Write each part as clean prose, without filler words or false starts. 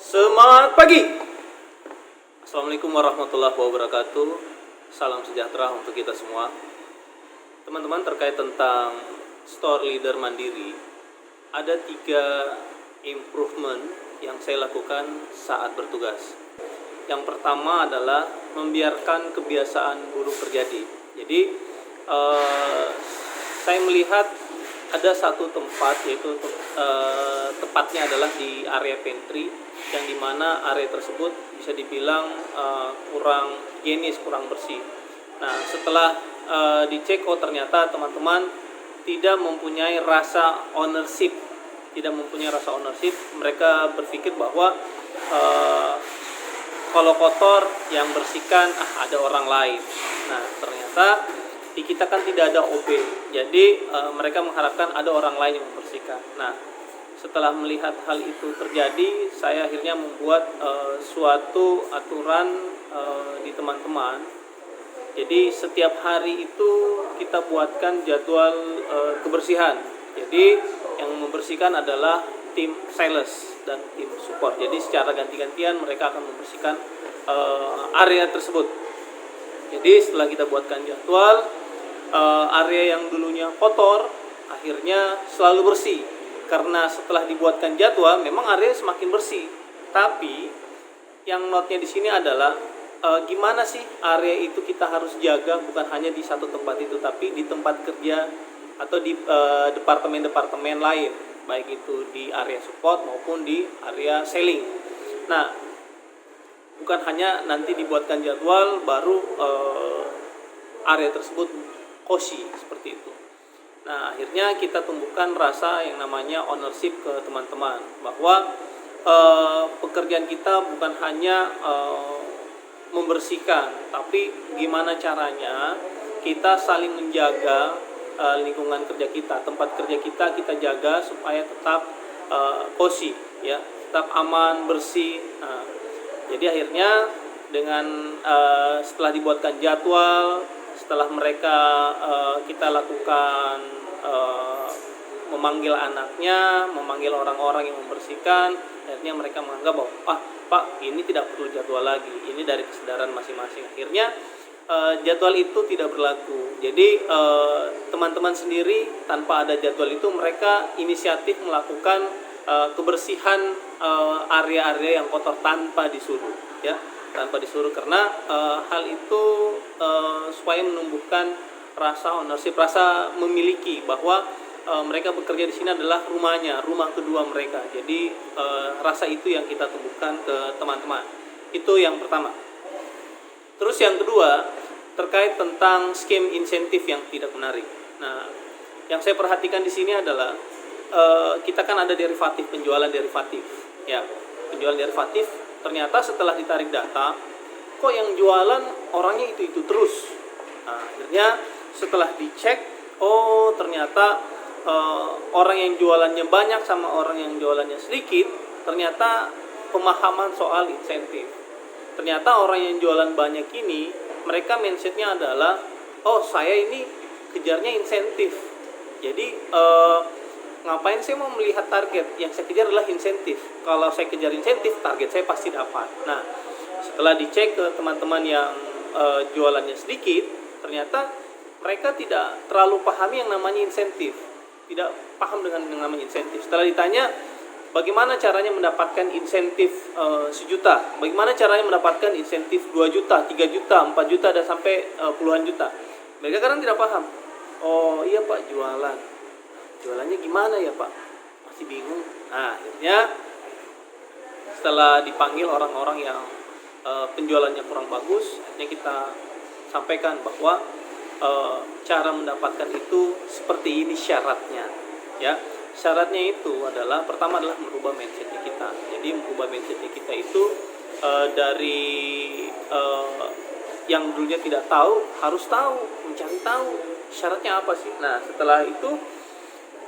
Semangat pagi. Assalamualaikum warahmatullahi wabarakatuh. Salam sejahtera untuk kita semua. Teman-teman, terkait tentang store leader mandiri, ada 3 improvement yang saya lakukan saat bertugas. Yang pertama adalah membiarkan kebiasaan buruk terjadi. Jadi saya melihat ada satu tempat, yaitu tepatnya adalah di area pantry, yang dimana area tersebut bisa dibilang kurang higienis, kurang bersih. Nah, setelah dicek, ternyata teman-teman tidak mempunyai rasa ownership. Mereka berpikir bahwa kalau kotor yang bersihkan ada orang lain. Nah, ternyata di kita kan tidak ada OB, jadi mereka mengharapkan ada orang lain yang membersihkan. Nah, setelah melihat hal itu terjadi, saya akhirnya membuat suatu aturan di teman-teman. Jadi setiap hari itu kita buatkan jadwal kebersihan. Jadi yang membersihkan adalah tim sales dan tim support. Jadi secara ganti-gantian mereka akan membersihkan area tersebut. Jadi setelah kita buatkan jadwal, area yang dulunya kotor akhirnya selalu bersih. Karena setelah dibuatkan jadwal memang area semakin bersih. Tapi yang notnya di sini adalah gimana sih area itu kita harus jaga, bukan hanya di satu tempat itu, tapi di tempat kerja atau di departemen-departemen lain, baik itu di area support maupun di area selling. Nah, bukan hanya nanti dibuatkan jadwal baru area tersebut cozy seperti itu. Nah, akhirnya kita tumbuhkan rasa yang namanya ownership ke teman-teman, bahwa pekerjaan kita bukan hanya membersihkan, tapi gimana caranya kita saling menjaga lingkungan kerja kita, tempat kerja kita jaga supaya tetap cozy, ya, tetap aman, bersih. Nah, jadi akhirnya dengan setelah dibuatkan jadwal, setelah mereka kita lakukan memanggil anaknya, memanggil orang-orang yang membersihkan, akhirnya mereka menganggap bahwa Pak, ini tidak perlu jadwal lagi, ini dari kesadaran masing-masing. Akhirnya jadwal itu tidak berlaku. Jadi teman-teman sendiri tanpa ada jadwal itu mereka inisiatif melakukan kebersihan area-area yang kotor tanpa disuruh, ya, tanpa disuruh, karena hal itu supaya menumbuhkan rasa ownership, rasa memiliki, bahwa mereka bekerja di sini adalah rumahnya, rumah kedua mereka. Jadi rasa itu yang kita tumbuhkan ke teman-teman. Itu yang pertama. Terus yang kedua, terkait tentang skema insentif yang tidak menarik. Nah, yang saya perhatikan di sini adalah kita kan ada derivatif, penjualan derivatif, ya, penjualan derivatif. Ternyata setelah ditarik data, kok yang jualan orangnya itu terus. Nah, akhirnya setelah dicek, ternyata orang yang jualannya banyak sama orang yang jualannya sedikit, ternyata pemahaman soal insentif. Ternyata orang yang jualan banyak ini, mereka mindsetnya adalah, saya ini kejarnya insentif. Jadi ngapain saya mau melihat target? Yang saya kejar adalah insentif. Kalau saya kejar insentif, target saya pasti dapat. Nah, setelah dicek ke teman-teman yang jualannya sedikit, ternyata mereka tidak terlalu pahami yang namanya insentif, tidak paham dengan yang namanya insentif. Setelah ditanya bagaimana caranya mendapatkan insentif 1 juta, bagaimana caranya mendapatkan insentif 2 juta, 3 juta, 4 juta, dan sampai puluhan juta, mereka kadang tidak paham. Iya Pak, jualannya gimana ya Pak? Masih bingung. Nah, akhirnya setelah dipanggil orang-orang yang penjualannya kurang bagus, akhirnya kita sampaikan bahwa cara mendapatkan itu seperti ini syaratnya, ya. Syaratnya itu adalah, pertama adalah merubah mindset kita. Jadi merubah mindset kita itu dari yang dulunya tidak tahu harus tahu, mencari tahu syaratnya apa sih. Nah, setelah itu,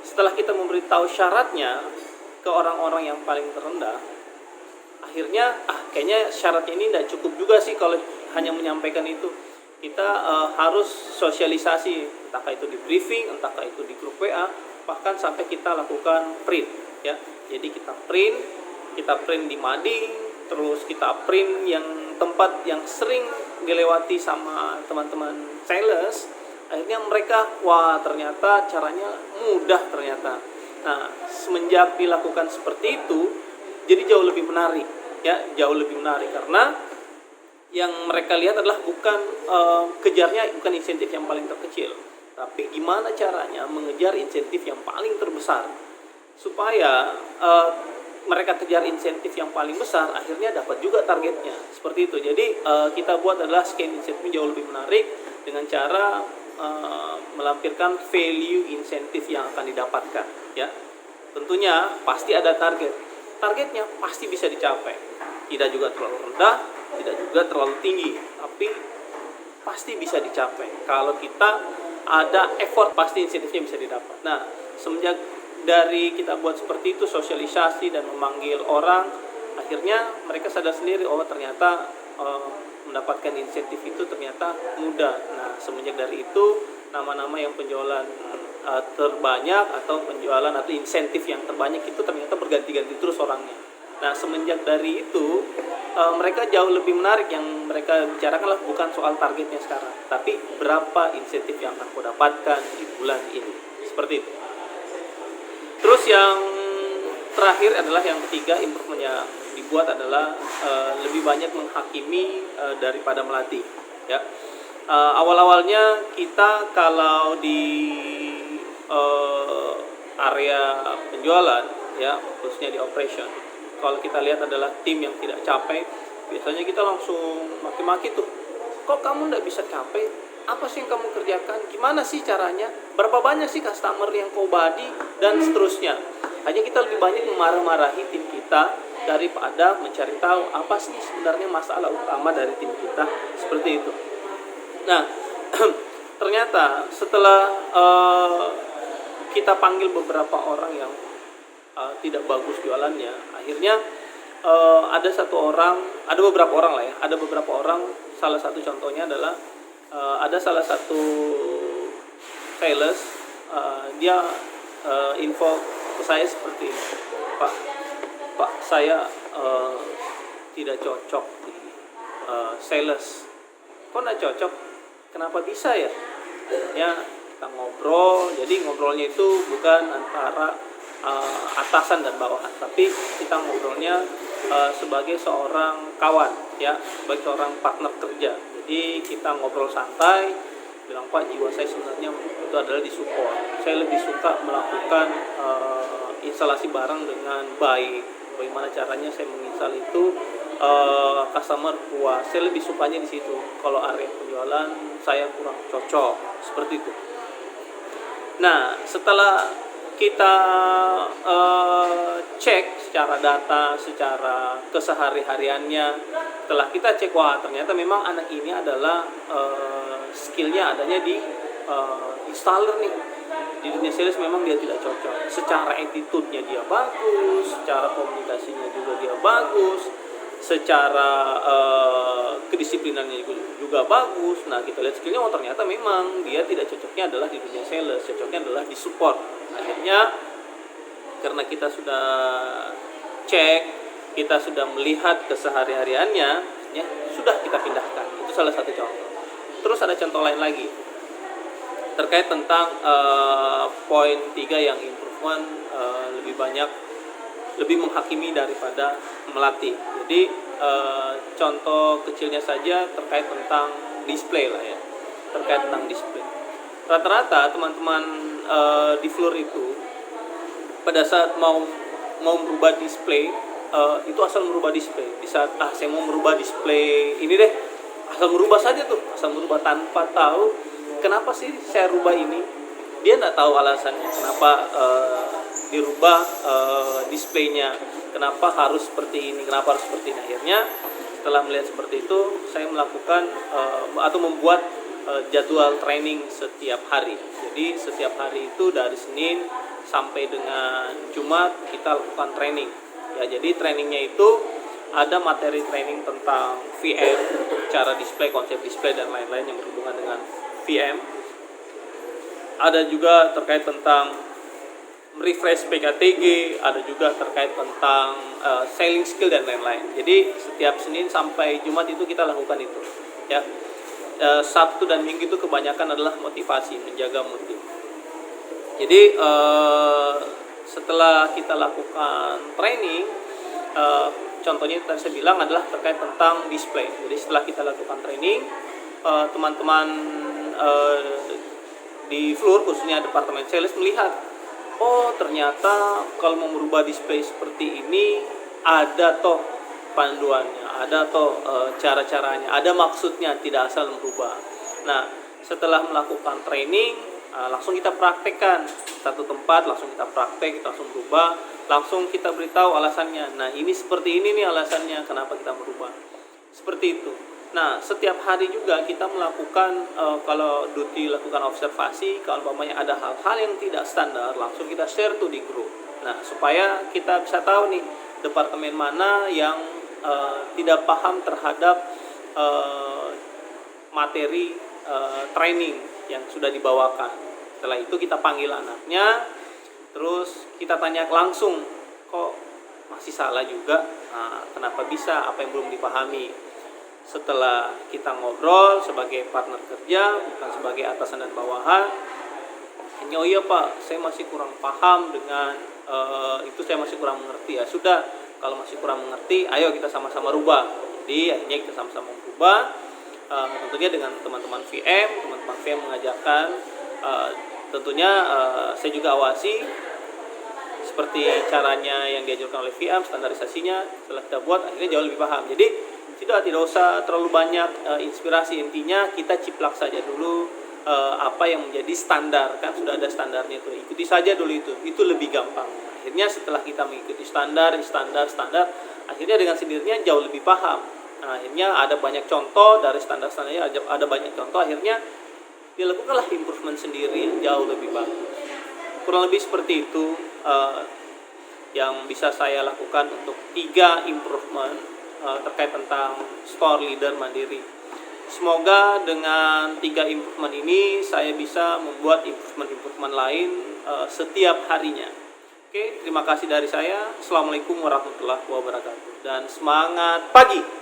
setelah kita memberitahu syaratnya ke orang-orang yang paling terendah, akhirnya kayaknya syaratnya ini tidak cukup juga sih kalau hanya menyampaikan itu. Kita harus sosialisasi, entahkah itu di briefing, entahkah itu di grup WA, bahkan sampai kita lakukan print, ya. Jadi kita print kita print di mading, terus kita print yang tempat yang sering dilewati sama teman-teman sales. Akhirnya mereka, wah ternyata caranya mudah ternyata. Nah, semenjak dilakukan seperti itu, jadi jauh lebih menarik, ya, jauh lebih menarik karena yang mereka lihat adalah bukan kejarnya bukan insentif yang paling terkecil, tapi gimana caranya mengejar insentif yang paling terbesar supaya mereka kejar insentif yang paling besar, akhirnya dapat juga targetnya. Seperti itu. Jadi kita buat adalah skema insentif jauh lebih menarik dengan cara melampirkan value insentif yang akan didapatkan, ya. Tentunya pasti ada target. Targetnya pasti bisa dicapai. Tidak juga terlalu rendah, tidak juga terlalu tinggi, tapi pasti bisa dicapai. Kalau kita ada effort, pasti insentifnya bisa didapat. Nah, semenjak dari kita buat seperti itu, sosialisasi dan memanggil orang, akhirnya mereka sadar sendiri, oh ternyata mendapatkan insentif itu ternyata mudah. Nah, semenjak dari itu, nama-nama yang penjualan terbanyak atau penjualan atau insentif yang terbanyak itu ternyata berganti-ganti terus orangnya. Nah, semenjak dari itu mereka jauh lebih menarik. Yang mereka bicarakanlah bukan soal targetnya sekarang, tapi berapa insentif yang akan aku dapatkan di bulan ini. Seperti itu. Terus yang terakhir adalah yang ketiga, improvementnya dibuat adalah lebih banyak menghakimi daripada melatih, ya. Awal-awalnya kita kalau di area penjualan, ya, khususnya di operation, kalau kita lihat adalah tim yang tidak capek, biasanya kita langsung maki-maki tuh, kok kamu nggak bisa capek? Apa sih yang kamu kerjakan? Gimana sih caranya? Berapa banyak sih customer yang kau body? Dan seterusnya. Hanya kita lebih banyak memarah-marahi tim kita daripada mencari tahu apa sih sebenarnya masalah utama dari tim kita. Seperti itu. Nah, ternyata setelah kita panggil beberapa orang yang tidak bagus jualannya, akhirnya ada beberapa orang lah ya, ada beberapa orang. Salah satu contohnya adalah ada salah satu sales, dia info ke saya seperti ini, Pak, saya tidak cocok di sales. Kok nggak cocok? Kenapa bisa ya? Ya, kita ngobrol. Jadi ngobrolnya itu bukan antara atasan dan bawahan, tapi kita ngobrolnya sebagai seorang kawan, ya, sebagai seorang partner kerja. Jadi kita ngobrol santai, bilang, Pak, jiwa saya sebenarnya itu adalah di support. Saya lebih suka melakukan instalasi barang dengan baik. Bagaimana caranya saya menginstal itu customer puas. Saya lebih sukanya di situ. Kalau area penjualan saya kurang cocok, seperti itu. Nah, setelah kita cek secara data, secara kesehari-hariannya, setelah kita cek, wah ternyata memang anak ini adalah skillnya adanya di installer nih. Di dunia sales memang dia tidak cocok. Secara attitude-nya dia bagus, secara komunikasinya juga dia bagus, secara kedisiplinannya juga bagus. Nah, kita lihat skillnya, oh ternyata memang dia tidak cocoknya adalah di dunia sales, cocoknya adalah di support. Akhirnya karena kita sudah cek, kita sudah melihat kesehari-hariannya, ya sudah kita pindahkan. Itu salah satu contoh. Terus ada contoh lain lagi terkait tentang poin 3 yang improvement, lebih menghakimi daripada melatih. Jadi contoh kecilnya saja terkait tentang display lah ya, terkait tentang display. Rata-rata teman-teman di floor itu pada saat mau merubah display, itu asal merubah display. Di saat saya mau merubah display ini deh, asal merubah saja tuh, asal merubah tanpa tahu kenapa sih saya rubah ini. Dia nggak tahu alasannya kenapa dirubah displaynya, kenapa harus seperti ini, kenapa harus seperti ini. Akhirnya setelah melihat seperti itu, saya melakukan atau membuat jadwal training setiap hari. Jadi setiap hari itu dari Senin sampai dengan Jumat kita lakukan training. Ya, jadi trainingnya itu ada materi training tentang VM, cara display, konsep display dan lain-lain yang berhubungan dengan VM. Ada juga terkait tentang refresh PKTG, ada juga terkait tentang selling skill dan lain-lain. Jadi setiap Senin sampai Jumat itu kita lakukan itu, ya. Sabtu dan Minggu itu kebanyakan adalah motivasi, menjaga motiv. Jadi setelah kita lakukan training, contohnya tadi saya bilang adalah terkait tentang display. Jadi setelah kita lakukan training, teman-teman di floor, khususnya departemen sales, melihat, oh ternyata kalau mau merubah display seperti ini ada toh panduannya, ada toh cara-caranya, ada maksudnya, tidak asal merubah. Nah, setelah melakukan training, langsung kita praktekkan satu tempat, langsung kita praktek, kita langsung berubah, langsung kita beritahu alasannya. Nah, ini seperti ini nih alasannya kenapa kita merubah. Seperti itu. Nah, setiap hari juga kita melakukan, kalau duty lakukan observasi, kalau umpamanya ada hal-hal yang tidak standar, langsung kita share tuh di grup. Nah, supaya kita bisa tahu nih, departemen mana yang tidak paham terhadap materi training yang sudah dibawakan. Setelah itu kita panggil anaknya, terus kita tanya langsung, kok masih salah juga? Nah, kenapa bisa? Apa yang belum dipahami? Setelah kita ngobrol sebagai partner kerja, bukan sebagai atasan dan bawahan, oh iya Pak, saya masih kurang paham dengan itu, saya masih kurang mengerti. Ya sudah, kalau masih kurang mengerti, ayo kita sama-sama rubah. Jadi akhirnya kita sama-sama merubah, tentunya dengan teman-teman VM mengajarkan, tentunya saya juga awasi seperti caranya yang diajarkan oleh VM, standarisasinya setelah kita buat akhirnya jauh lebih paham. Jadi tidak usah terlalu banyak inspirasi, intinya kita ciplak saja dulu apa yang menjadi standar, kan sudah ada standarnya itu, ikuti saja dulu, itu lebih gampang. Akhirnya setelah kita mengikuti standar, akhirnya dengan sendirinya jauh lebih paham. Nah, akhirnya ada banyak contoh dari standarnya, ada banyak contoh, akhirnya dilakukanlah improvement sendiri yang jauh lebih bagus. Kurang lebih seperti itu yang bisa saya lakukan untuk 3 improvement terkait tentang store leader mandiri. Semoga dengan 3 improvement ini saya bisa membuat improvement lain setiap harinya. Oke, terima kasih dari saya. Assalamualaikum warahmatullahi wabarakatuh dan semangat pagi.